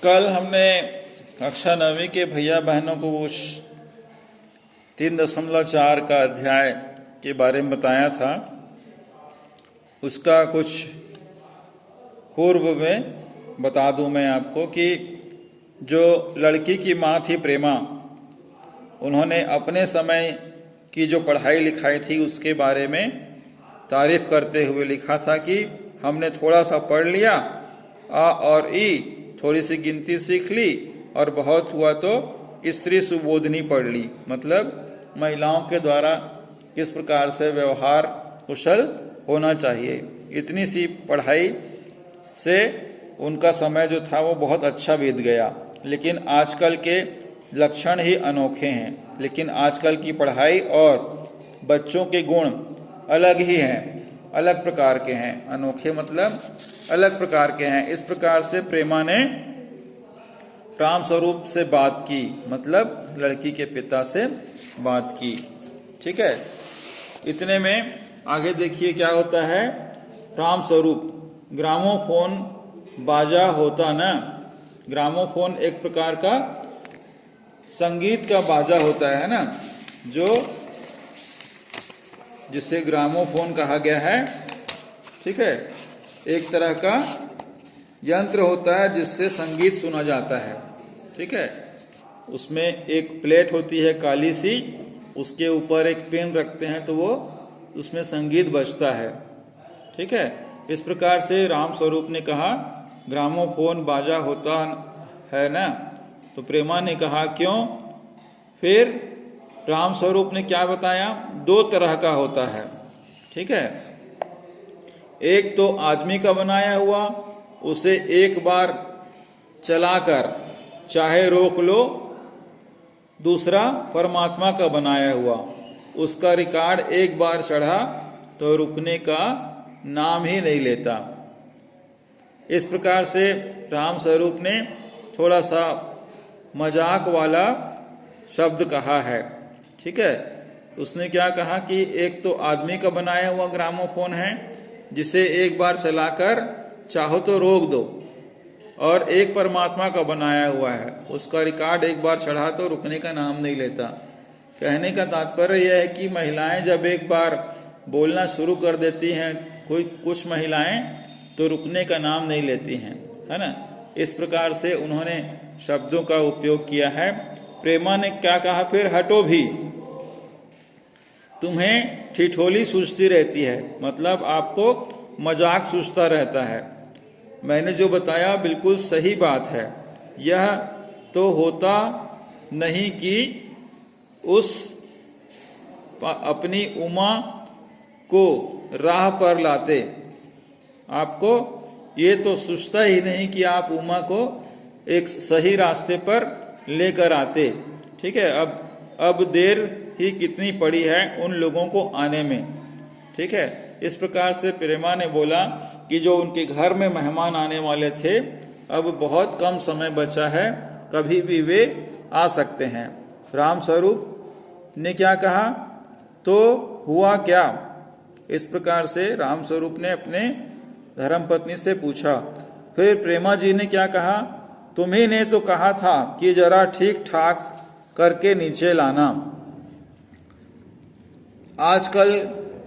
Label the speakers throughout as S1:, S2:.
S1: कल हमने कक्षा 9वीं के भैया बहनों को उस 3.4 का अध्याय के बारे में बताया था। उसका कुछ पूर्व में बता दूं मैं आपको कि जो लड़की की माँ थी प्रेमा, उन्होंने अपने समय की जो पढ़ाई लिखाई थी उसके बारे में तारीफ करते हुए लिखा था कि हमने थोड़ा सा पढ़ लिया, आ और ई थोड़ी सी गिनती सीख ली और बहुत हुआ तो स्त्री सुबोधनी पढ़ ली। मतलब महिलाओं के द्वारा किस प्रकार से व्यवहार कुशल होना चाहिए। इतनी सी पढ़ाई से उनका समय जो था वो बहुत अच्छा बीत गया। लेकिन आजकल के लक्षण ही अनोखे हैं। लेकिन आजकल की पढ़ाई और बच्चों के गुण अलग ही हैं, अलग प्रकार के हैं। अनोखे मतलब अलग प्रकार के हैं। इस प्रकार से प्रेमा ने राम स्वरूप से बात की, मतलब लड़की के पिता से बात की। ठीक है, इतने में आगे देखिए क्या होता है। राम स्वरूप ग्रामोफोन बाजा होता ना। ग्रामोफोन एक प्रकार का संगीत का बाजा होता है ना, जो जिसे ग्रामोफोन कहा गया है। ठीक है, एक तरह का यंत्र होता है जिससे संगीत सुना जाता है। ठीक है, उसमें एक प्लेट होती है काली सी, उसके ऊपर एक पेन रखते हैं तो वो उसमें संगीत बजता है। ठीक है, इस प्रकार से राम स्वरूप ने कहा ग्रामोफोन बाजा होता है ना। तो प्रेमा ने कहा क्यों? फिर राम स्वरूप ने क्या बताया? 2 तरह का होता है। ठीक है, एक तो आदमी का बनाया हुआ, उसे एक बार चलाकर चाहे रोक लो। दूसरा परमात्मा का बनाया हुआ, उसका रिकॉर्ड एक बार चढ़ा तो रुकने का नाम ही नहीं लेता। इस प्रकार से राम स्वरूप ने थोड़ा सा मजाक वाला शब्द कहा है। ठीक है, उसने क्या कहा कि एक तो आदमी का बनाया हुआ ग्रामोफोन है जिसे एक बार चलाकर चाहो तो रोक दो, और एक परमात्मा का बनाया हुआ है, उसका रिकॉर्ड एक बार चढ़ा तो रुकने का नाम नहीं लेता। कहने का तात्पर्य यह है कि महिलाएं जब एक बार बोलना शुरू कर देती हैं, कुछ महिलाएं, तो रुकने का नाम नहीं लेती हैं, है ना। इस प्रकार से उन्होंने शब्दों का उपयोग किया है। प्रेमा ने क्या कहा फिर? हटो भी, तुम्हें ठिठोली सूझती रहती है, मतलब आपको मजाक सूझता रहता है। मैंने जो बताया बिल्कुल सही बात है। यह तो होता नहीं कि उस अपनी उमा को राह पर लाते। आपको ये तो सूझता ही नहीं कि आप उमा को एक सही रास्ते पर लेकर आते। ठीक है, अब देर ही कितनी पड़ी है उन लोगों को आने में। ठीक है, इस प्रकार से प्रेमा ने बोला कि जो उनके घर में मेहमान आने वाले थे, अब बहुत कम समय बचा है, कभी भी वे आ सकते हैं। राम स्वरूप ने क्या कहा? तो हुआ क्या? इस प्रकार से राम स्वरूप ने अपने धर्मपत्नी से पूछा। फिर प्रेमा जी ने क्या कहा? तुम्ही ने तो कहा था कि जरा ठीक ठाक करके नीचे लाना। आजकल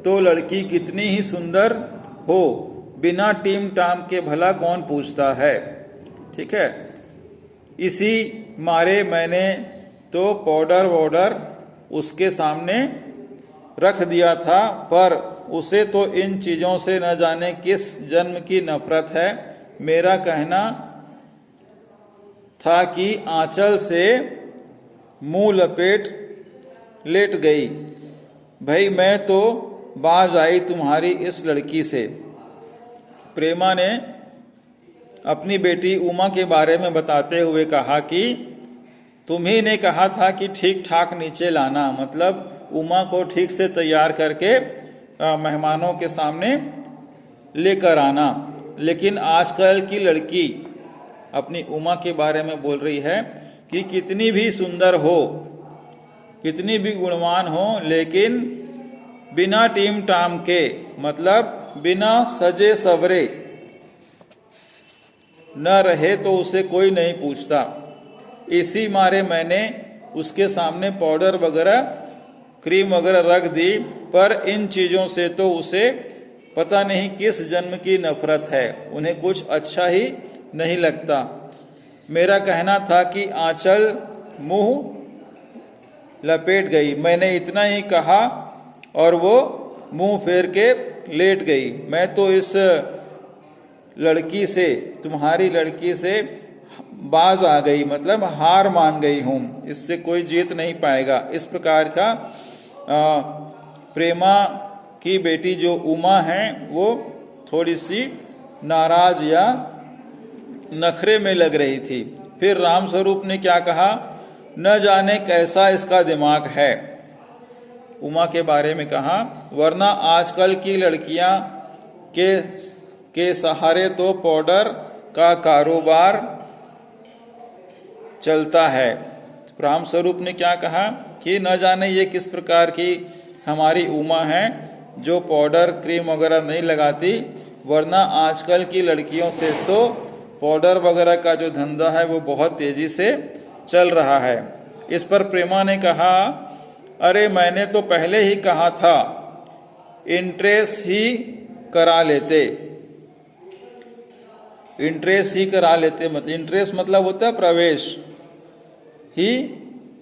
S1: तो लड़की कितनी ही सुंदर हो, बिना टीम टाम के भला कौन पूछता है। ठीक है, इसी मारे मैंने तो पाउडर वाउडर उसके सामने रख दिया था, पर उसे तो इन चीजों से न जाने किस जन्म की नफरत है। मेरा कहना था कि आंचल से मुंह लपेट लेट गई। भाई मैं तो बाज आई तुम्हारी इस लड़की से। प्रेमा ने अपनी बेटी उमा के बारे में बताते हुए कहा कि तुम्ही ने कहा था कि ठीक ठाक नीचे लाना, मतलब उमा को ठीक से तैयार करके मेहमानों के सामने लेकर आना। लेकिन आजकल की लड़की अपनी उमा के बारे में बोल रही है कि कितनी भी सुंदर हो, कितनी भी गुणवान हो, लेकिन बिना टीम टाम के, मतलब बिना सजे सवरे, न रहे तो उसे कोई नहीं पूछता। इसी मारे मैंने उसके सामने पाउडर वगैरह क्रीम वगैरह रख दी, पर इन चीजों से तो उसे पता नहीं किस जन्म की नफरत है, उन्हें कुछ अच्छा ही नहीं लगता। मेरा कहना था कि आंचल मुंह लपेट गई। मैंने इतना ही कहा और वो मुंह फेर के लेट गई। मैं तो इस लड़की से, तुम्हारी लड़की से बाज आ गई, मतलब हार मान गई हूं, इससे कोई जीत नहीं पाएगा। इस प्रकार का प्रेमा की बेटी जो उमा है वो थोड़ी सी नाराज या नखरे में लग रही थी। फिर राम स्वरूप ने क्या कहा, न जाने कैसा इसका दिमाग है। उमा के बारे में कहा, वरना आजकल की लड़कियां के सहारे तो पाउडर का कारोबार चलता है। राम स्वरूप ने क्या कहा कि न जाने ये किस प्रकार की हमारी उमा है जो पाउडर क्रीम वगैरह नहीं लगाती, वरना आजकल की लड़कियों से तो पाउडर वगैरह का जो धंधा है वो बहुत तेजी से चल रहा है। इस पर प्रेमा ने कहा, अरे मैंने तो पहले ही कहा था इंट्रेस ही करा लेते। इंट्रेस ही करा लेते मतलब इंट्रेस मतलब होता है प्रवेश, ही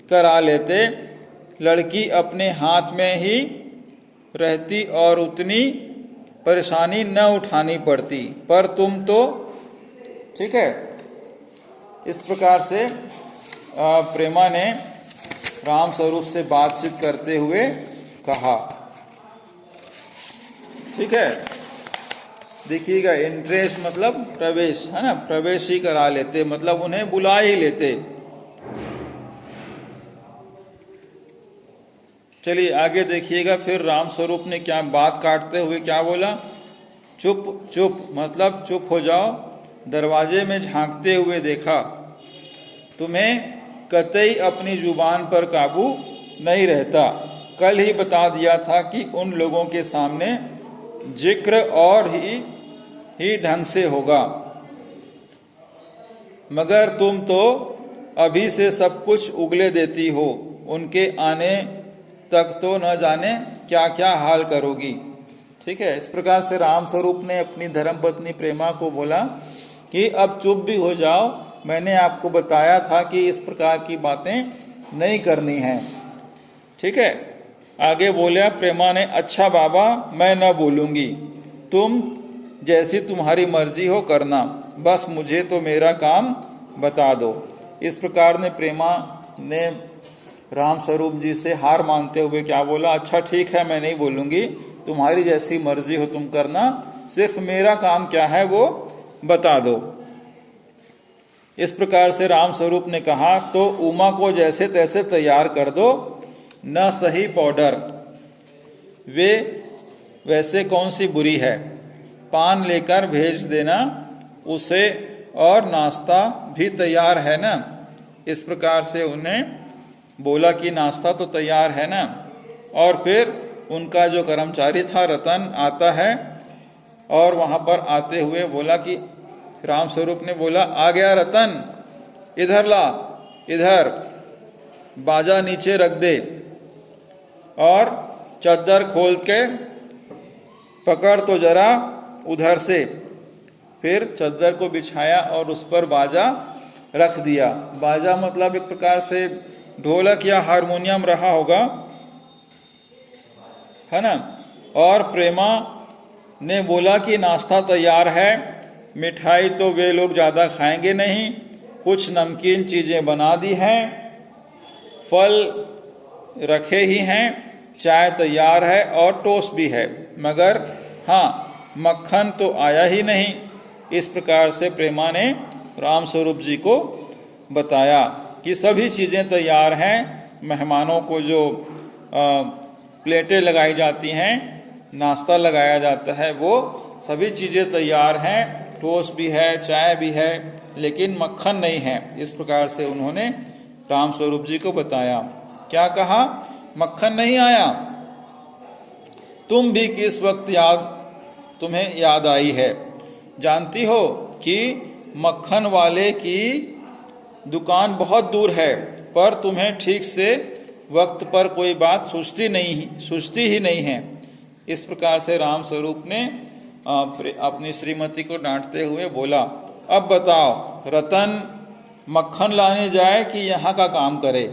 S1: करा लेते। लड़की अपने हाथ में ही रहती और उतनी परेशानी न उठानी पड़ती, पर तुम तो ठीक है। इस प्रकार से प्रेमा ने राम स्वरूप से बातचीत करते हुए कहा। ठीक है, देखिएगा, इंटरेस्ट मतलब प्रवेश है ना, प्रवेश ही करा लेते मतलब उन्हें बुला ही लेते। चलिए आगे देखिएगा, फिर राम स्वरूप ने क्या बात काटते हुए क्या बोला, चुप चुप मतलब चुप हो जाओ। दरवाजे में झांकते हुए देखा, तुम्हें कतई अपनी जुबान पर काबू नहीं रहता। कल ही बता दिया था कि उन लोगों के सामने जिक्र और ही ढंग से होगा, मगर तुम तो अभी से सब कुछ उगले देती हो। उनके आने तक तो न जाने क्या क्या हाल करोगी। ठीक है, इस प्रकार से राम स्वरूप ने अपनी धर्मपत्नी प्रेमा को बोला कि अब चुप भी हो जाओ, मैंने आपको बताया था कि इस प्रकार की बातें नहीं करनी है। ठीक है, आगे बोलिया प्रेमा ने, अच्छा बाबा मैं न बोलूंगी, तुम जैसी तुम्हारी मर्जी हो करना, बस मुझे तो मेरा काम बता दो। इस प्रकार ने प्रेमा ने राम स्वरूप जी से हार मानते हुए क्या बोला, अच्छा ठीक है मैं नहीं बोलूंगी, तुम्हारी जैसी मर्जी हो तुम करना, सिर्फ मेरा काम क्या है वो बता दो। इस प्रकार से राम स्वरूप ने कहा, तो उमा को जैसे तैसे तैयार कर दो, न सही पाउडर वे वैसे कौन सी बुरी है, पान लेकर भेज देना उसे, और नाश्ता भी तैयार है ना। इस प्रकार से उन्हें बोला कि नाश्ता तो तैयार है ना। और फिर उनका जो कर्मचारी था रतन आता है और वहां पर आते हुए बोला कि राम स्वरूप ने बोला, आ गया रतन, इधर ला, इधर बाजा नीचे रख दे और चद्दर खोल के पकड़ तो जरा उधर से। फिर चद्दर को बिछाया और उस पर बाजा रख दिया। बाजा मतलब एक प्रकार से ढोलक या हारमोनियम रहा होगा, है ना। और प्रेमा ने बोला कि नाश्ता तैयार है, मिठाई तो वे लोग ज्यादा खाएंगे नहीं, कुछ नमकीन चीजें बना दी हैं, फल रखे ही हैं, चाय तैयार है और टोस्ट भी है, मगर हाँ मक्खन तो आया ही नहीं। इस प्रकार से प्रेमा ने राम स्वरूप जी को बताया कि सभी चीजें तैयार हैं, मेहमानों को जो प्लेटें लगाई जाती हैं, नाश्ता लगाया जाता है, वो सभी चीजें तैयार हैं, टोस्ट भी है, चाय भी है, लेकिन मक्खन नहीं है। इस प्रकार से उन्होंने राम स्वरूप जी को बताया। क्या कहा, मक्खन नहीं आया, तुम भी किस वक्त तुम्हें याद आई है, जानती हो कि
S2: मक्खन वाले की दुकान बहुत दूर है, पर तुम्हें ठीक से वक्त पर कोई बात सूझती ही नहीं है। इस प्रकार से राम स्वरूप ने अपनी श्रीमती को डांटते हुए बोला, अब बताओ, रतन मक्खन लाने जाए कि यहाँ का काम करे?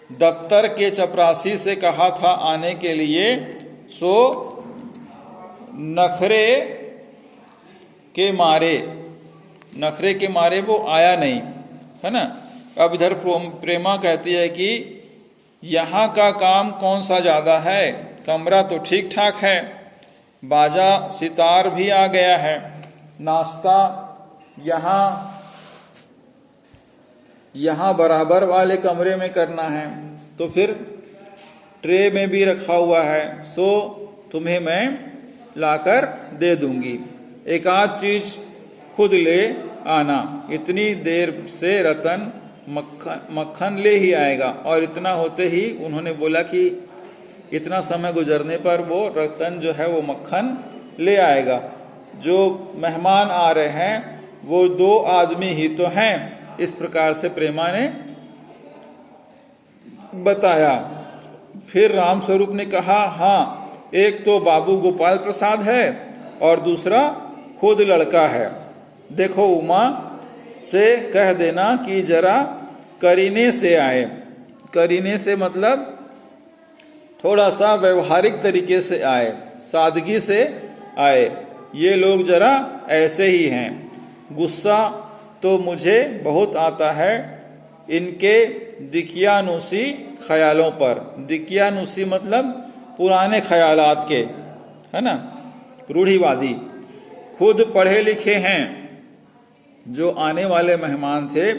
S2: दफ्तर के चपरासी से कहा था आने के लिए, सो नखरे के मारे वो आया नहीं, है ना। अब इधर प्रेमा कहती है कि यहाँ का काम कौन सा ज्यादा है, कमरा तो ठीक ठाक है, बाजा सितार भी आ गया है, नाश्ता यहाँ बराबर वाले कमरे में करना है, तो फिर ट्रे में भी रखा हुआ है, सो तुम्हें मैं लाकर दे दूंगी, एक आध चीज खुद ले आना। इतनी देर से रतन मक्खन ले ही आएगा, और इतना होते ही उन्होंने बोला कि इतना समय गुजरने पर वो रतन जो है वो मक्खन ले आएगा। जो मेहमान आ रहे हैं वो 2 आदमी ही तो हैं। इस प्रकार से प्रेमा ने बताया। फिर राम स्वरूप ने कहा, हाँ, एक तो बाबू गोपाल प्रसाद है और दूसरा खुद लड़का है। देखो, उमा से कह देना कि जरा करीने से आए। करीने से मतलब थोड़ा सा व्यवहारिक तरीके से आए, सादगी से आए। ये लोग जरा ऐसे ही हैं। गुस्सा तो मुझे बहुत आता है इनके दिकियानुसी ख्यालों पर। दिकियानुसी मतलब पुराने ख्यालात के, है ना, रूढ़िवादी। खुद पढ़े लिखे हैं, जो आने वाले मेहमान थे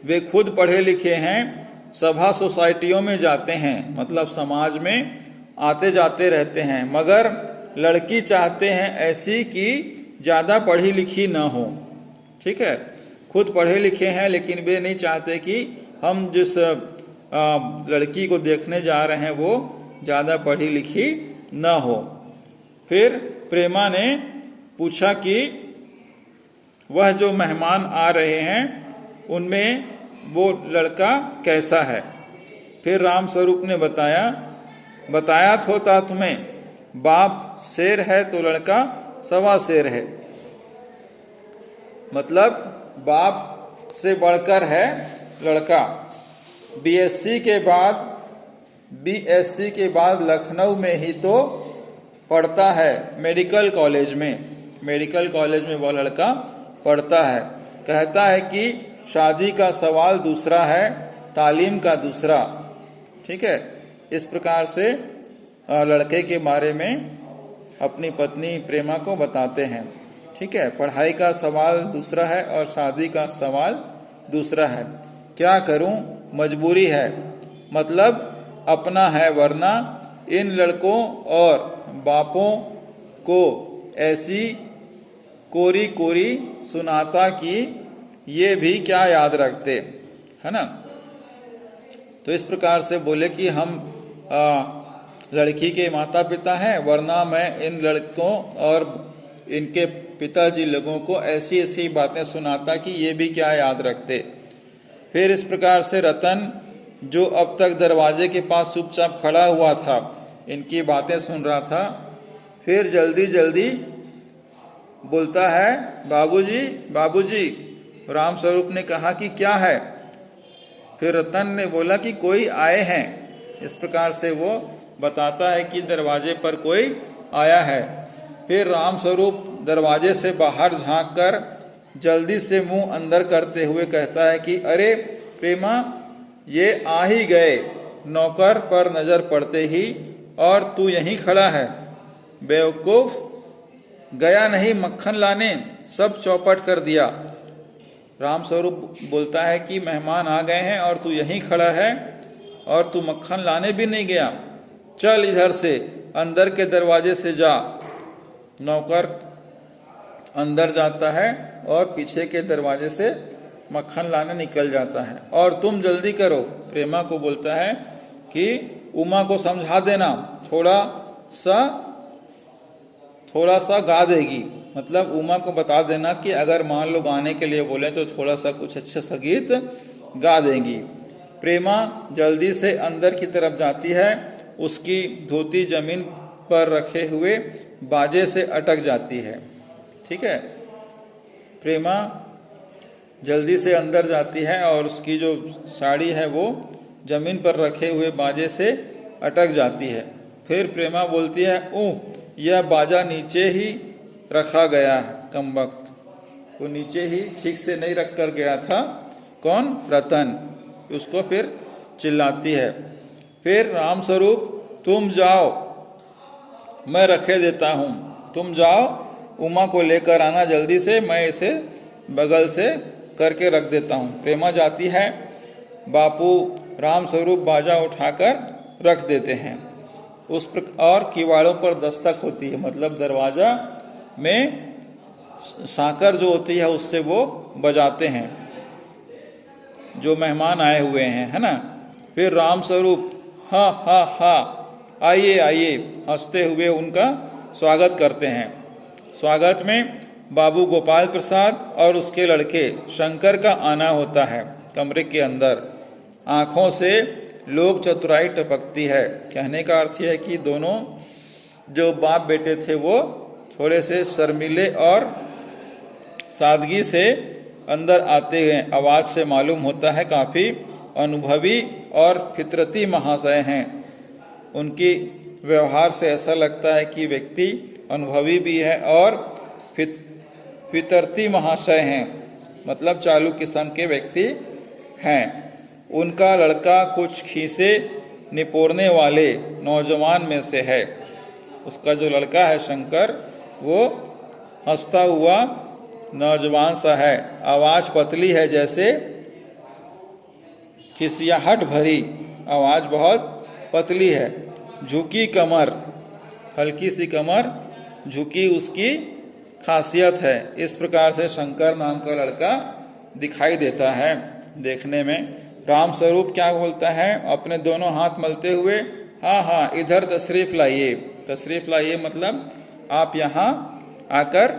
S2: वे खुद पढ़े लिखे हैं, सभा सोसाइटियों में जाते हैं, मतलब समाज में आते जाते रहते हैं, मगर लड़की चाहते हैं ऐसी कि ज्यादा पढ़ी लिखी न हो। ठीक है, खुद पढ़े लिखे हैं लेकिन वे नहीं चाहते कि हम जिस लड़की को देखने जा रहे हैं वो ज्यादा पढ़ी लिखी न हो। फिर प्रेमा ने पूछा कि वह जो मेहमान आ रहे हैं उनमें वो लड़का कैसा है। फिर राम स्वरूप ने बताया था तुम्हें, बाप शेर है तो लड़का सवा शेर है। मतलब बाप से बढ़कर है लड़का। बीएससी के बाद लखनऊ में ही तो पढ़ता है, मेडिकल कॉलेज में वह लड़का पढ़ता है। कहता है कि शादी का सवाल दूसरा है, तालीम का दूसरा। ठीक है, इस प्रकार से लड़के के बारे में अपनी पत्नी प्रेमा को बताते हैं। ठीक है, पढ़ाई का सवाल दूसरा है और शादी का सवाल दूसरा है। क्या करूं, मजबूरी है, मतलब अपना है, वरना इन लड़कों और बापों को ऐसी कोरी कोरी सुनाता कि ये भी क्या याद रखते, है ना। तो इस प्रकार से बोले कि हम लड़की के माता पिता हैं, वरना मैं इन लड़कों और इनके पिताजी लोगों को ऐसी ऐसी बातें सुनाता कि ये भी क्या याद रखते। फिर इस प्रकार से रतन, जो अब तक दरवाजे के पास चुपचाप खड़ा हुआ था, इनकी बातें सुन रहा था, फिर जल्दी जल्दी बोलता है, बाबूजी बाबूजी। राम स्वरूप ने कहा कि क्या है। फिर रतन ने बोला कि कोई आए हैं। इस प्रकार से वो बताता है कि दरवाजे पर कोई आया है। फिर राम स्वरूप दरवाजे से बाहर झांककर जल्दी से मुंह अंदर करते हुए कहता है कि अरे प्रेमा, ये आ ही गए। नौकर पर नजर पड़ते ही, और तू यहीं खड़ा है। बेवकूफ, गया नहीं मक्खन लाने, सब चौपट कर दिया। राम स्वरूप बोलता है कि मेहमान आ गए हैं और तू यहीं खड़ा है और तू मक्खन लाने भी नहीं गया। चल इधर से, अंदर के दरवाजे से जा। नौकर अंदर जाता है और पीछे के दरवाजे से मक्खन लाने निकल जाता है। और तुम जल्दी करो, प्रेमा को बोलता है कि उमा को समझा देना, थोड़ा सा गा देगी। मतलब उमा को बता देना कि अगर मान लो गाने के लिए बोले तो थोड़ा सा कुछ अच्छा सा गीत गा देंगी। प्रेमा जल्दी से अंदर की तरफ जाती है, उसकी धोती जमीन पर रखे हुए बाजे से अटक जाती है। ठीक है, प्रेमा जल्दी से अंदर जाती है और उसकी जो साड़ी है वो जमीन पर रखे हुए बाजे से अटक जाती है। फिर प्रेमा बोलती है, ओह यह बाजा नीचे ही रखा गया है, कमबख्त, वो नीचे ही ठीक से नहीं रख कर गया था। कौन? रतन। उसको फिर चिल्लाती है। फिर रामस्वरूप, तुम जाओ, मैं रखे देता हूं, तुम जाओ, उमा को लेकर आना जल्दी से, मैं इसे बगल से करके रख देता हूं। प्रेमा जाती है, बापू रामस्वरूप बाजा उठाकर रख देते हैं। और किवाड़ों पर दस्तक होती है, मतलब दरवाजा में साकर जो होती है उससे वो बजाते हैं जो मेहमान आए हुए हैं, है ना। फिर रामस्वरूप हा हा हा, आइए आइए, हंसते हुए उनका स्वागत करते हैं। स्वागत में बाबू गोपाल प्रसाद और उसके लड़के शंकर का आना होता है। कमरे के अंदर आंखों से लोक चतुराई टपकती है। कहने का अर्थ है कि दोनों जो बाप बेटे थे वो थोड़े से शर्मीले और सादगी से अंदर आते हैं। आवाज से मालूम होता है काफी अनुभवी और फितरती महाशय हैं। उनकी व्यवहार से ऐसा लगता है कि व्यक्ति अनुभवी भी है और फितरती महाशय हैं, मतलब चालू किस्म के व्यक्ति हैं। उनका लड़का कुछ खीसे निपोरने वाले नौजवान में से है। उसका जो लड़का है शंकर, वो हंसता हुआ नौजवान सा है। आवाज पतली है, जैसे खिसियाहट भरी आवाज बहुत पतली है। झुकी कमर, हल्की सी कमर झुकी उसकी खासियत है। इस प्रकार से शंकर नाम का लड़का दिखाई देता है देखने में। रामस्वरूप क्या बोलता है अपने दोनों हाथ मलते हुए, हाँ हाँ इधर तशरीफ लाइए। तशरीफ लाइए मतलब आप यहाँ आकर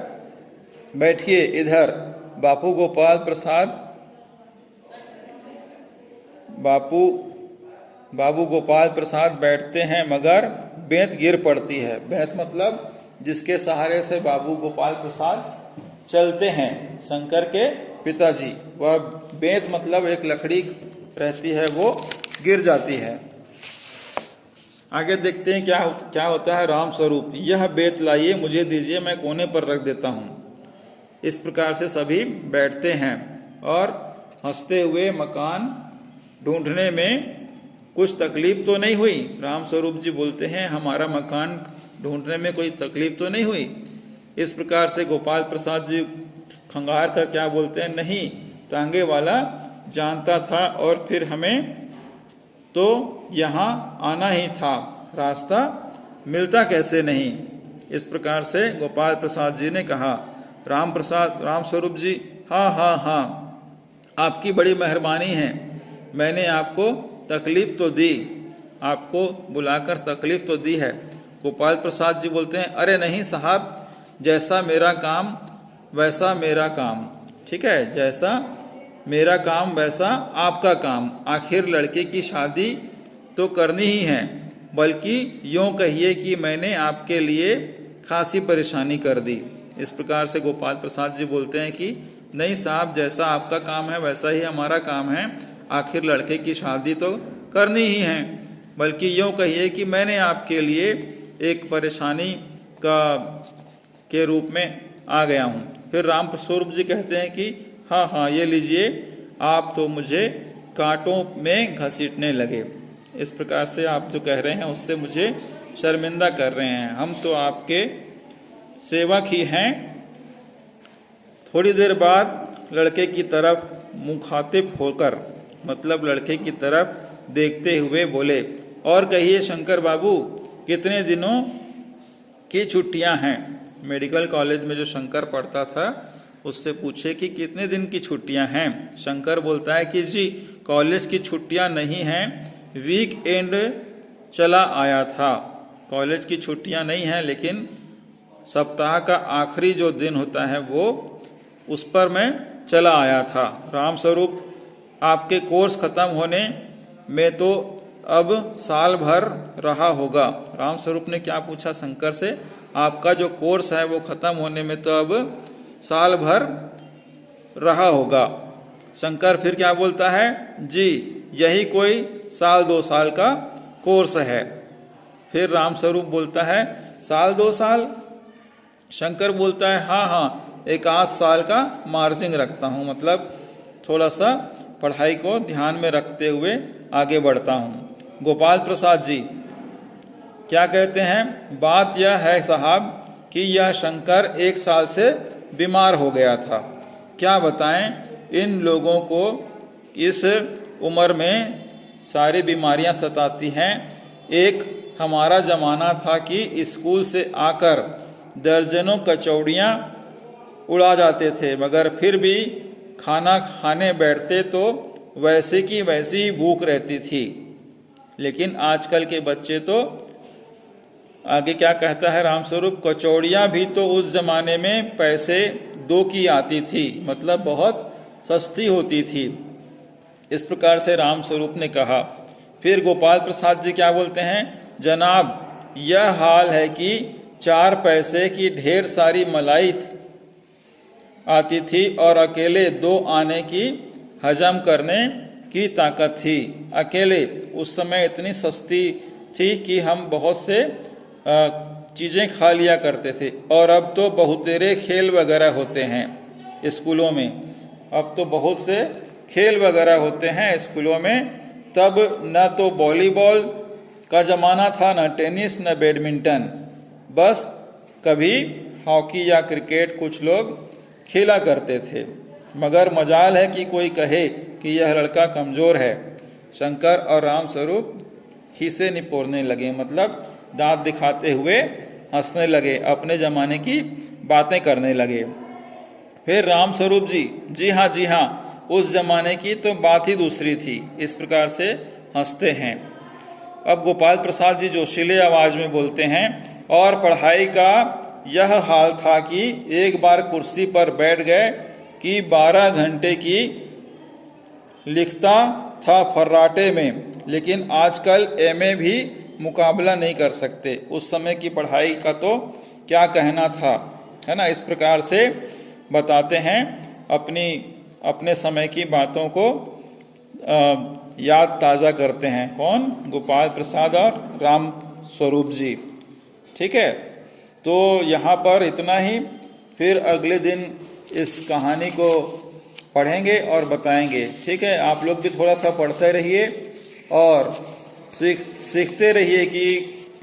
S2: बैठिए इधर। बापू गोपाल प्रसाद बाबू गोपाल प्रसाद बैठते हैं, मगर बेंत गिर पड़ती है। बेंत मतलब जिसके सहारे से बाबू गोपाल प्रसाद चलते हैं, शंकर के पिताजी, वह बेंत मतलब एक लकड़ी रहती है, वो गिर जाती है। आगे देखते हैं क्या होता है। रामस्वरूप, यह बेंत लाइए, मुझे दीजिए, मैं कोने पर रख देता हूँ। इस प्रकार से सभी बैठते हैं और हंसते हुए मकान ढूंढने में कुछ तकलीफ तो नहीं हुई। रामस्वरूप जी बोलते हैं, हमारा मकान ढूंढने में कोई तकलीफ तो नहीं हुई। इस प्रकार से गोपाल प्रसाद जी खंगार कर क्या बोलते हैं, नहीं, तांगे वाला जानता था और फिर हमें तो यहाँ आना ही था, रास्ता मिलता कैसे नहीं। इस प्रकार से गोपाल प्रसाद जी ने कहा। रामस्वरूप जी, हाँ हाँ हाँ, आपकी बड़ी मेहरबानी है, मैंने आपको तकलीफ तो दी, आपको बुलाकर तकलीफ तो दी है। गोपाल प्रसाद जी बोलते हैं, अरे नहीं साहब, जैसा मेरा काम वैसा मेरा काम। ठीक है, जैसा मेरा काम वैसा आपका काम। आखिर लड़के की शादी तो करनी ही है, बल्कि यूं कहिए कि मैंने आपके लिए खासी परेशानी कर दी। इस प्रकार से गोपाल प्रसाद जी बोलते हैं कि नहीं साहब, जैसा आपका काम है वैसा ही हमारा काम है। आखिर लड़के की शादी तो करनी ही है, बल्कि यूं कहिए कि मैंने आपके लिए एक परेशानी के रूप में आ गया हूँ। फिर रामस्वरूप जी कहते हैं कि हाँ हाँ ये लीजिए, आप तो मुझे कांटों में घसीटने लगे। इस प्रकार से आप जो कह रहे हैं उससे मुझे शर्मिंदा कर रहे हैं। हम तो आपके सेवक ही हैं। थोड़ी देर बाद लड़के की तरफ मुखातिब होकर, मतलब लड़के की तरफ देखते हुए बोले, और कहिए शंकर बाबू, कितने दिनों की छुट्टियां हैं। मेडिकल कॉलेज में जो शंकर पढ़ता था उससे पूछे कि कितने दिन की छुट्टियां हैं। शंकर बोलता है कि जी कॉलेज की छुट्टियां नहीं हैं, वीक एंड चला आया था। कॉलेज की छुट्टियां नहीं हैं, लेकिन
S1: सप्ताह का आखिरी जो दिन होता है वो उस पर मैं चला आया था। राम स्वरूप, आपके कोर्स खत्म होने में तो अब साल भर रहा होगा। राम स्वरूप ने क्या पूछा शंकर से? आपका जो कोर्स है वो खत्म होने में तो अब साल भर रहा होगा। शंकर फिर क्या बोलता है? जी, यही कोई 1-2 साल का कोर्स है। फिर राम स्वरूप बोलता है 1-2 साल? शंकर बोलता है हाँ हाँ, 1-8 साल का मार्जिन रखता हूँ, मतलब थोड़ा सा पढ़ाई को ध्यान में रखते हुए आगे बढ़ता हूँ। गोपाल प्रसाद जी क्या कहते हैं? बात यह है साहब कि यह शंकर 1 साल से बीमार हो गया था। क्या बताएं, इन लोगों को इस उम्र में सारी बीमारियां सताती हैं। एक हमारा जमाना था कि स्कूल से आकर दर्जनों कचौड़ियां उड़ा जाते थे, मगर फिर भी खाना खाने बैठते तो वैसे की वैसी भूख रहती थी। लेकिन आजकल के बच्चे तो, आगे क्या कहता है रामस्वरूप, कचौड़ियाँ भी तो उस जमाने में पैसे 2 की आती थी, मतलब बहुत सस्ती होती थी। इस प्रकार से रामस्वरूप ने कहा। फिर गोपाल प्रसाद जी क्या बोलते हैं? जनाब, यह हाल है कि 4 पैसे की ढेर सारी मलाई आती थी और अकेले 2 आने की हजम करने की ताकत थी। अकेले उस समय इतनी सस्ती थी कि हम बहुत से चीज़ें खा लिया करते थे। और अब तो बहुतेरे खेल वगैरह होते हैं स्कूलों में, अब तो बहुत से खेल वगैरह होते हैं स्कूलों में। तब न तो वॉलीबॉल का ज़माना था, न टेनिस, न बैडमिंटन, बस कभी हॉकी या क्रिकेट कुछ लोग खेला करते थे। मगर मजाल है कि कोई कहे कि यह लड़का कमज़ोर है। शंकर और रामस्वरूप खीसे निपोरने लगे, मतलब दांत दिखाते हुए हंसने लगे, अपने ज़माने की बातें करने लगे। फिर रामस्वरूप जी, जी हाँ, उस ज़माने की तो बात ही दूसरी थी, इस प्रकार से हंसते हैं। अब गोपाल प्रसाद जी जोशीले आवाज़ में बोलते हैं, और पढ़ाई का यह हाल था कि एक बार कुर्सी पर बैठ गए कि 12 घंटे की लिखता था फर्राटे में। लेकिन आजकल एमए भी मुकाबला नहीं कर सकते। उस समय की पढ़ाई का तो क्या कहना था, है ना। इस प्रकार से बताते हैं, अपने समय की बातों को याद ताज़ा करते हैं। कौन? गोपाल प्रसाद और राम स्वरूप जी। ठीक है, तो यहाँ पर इतना ही। फिर अगले दिन इस कहानी को पढ़ेंगे और बताएंगे। ठीक है, आप लोग भी थोड़ा सा पढ़ते रहिए और सीखते रहिए कि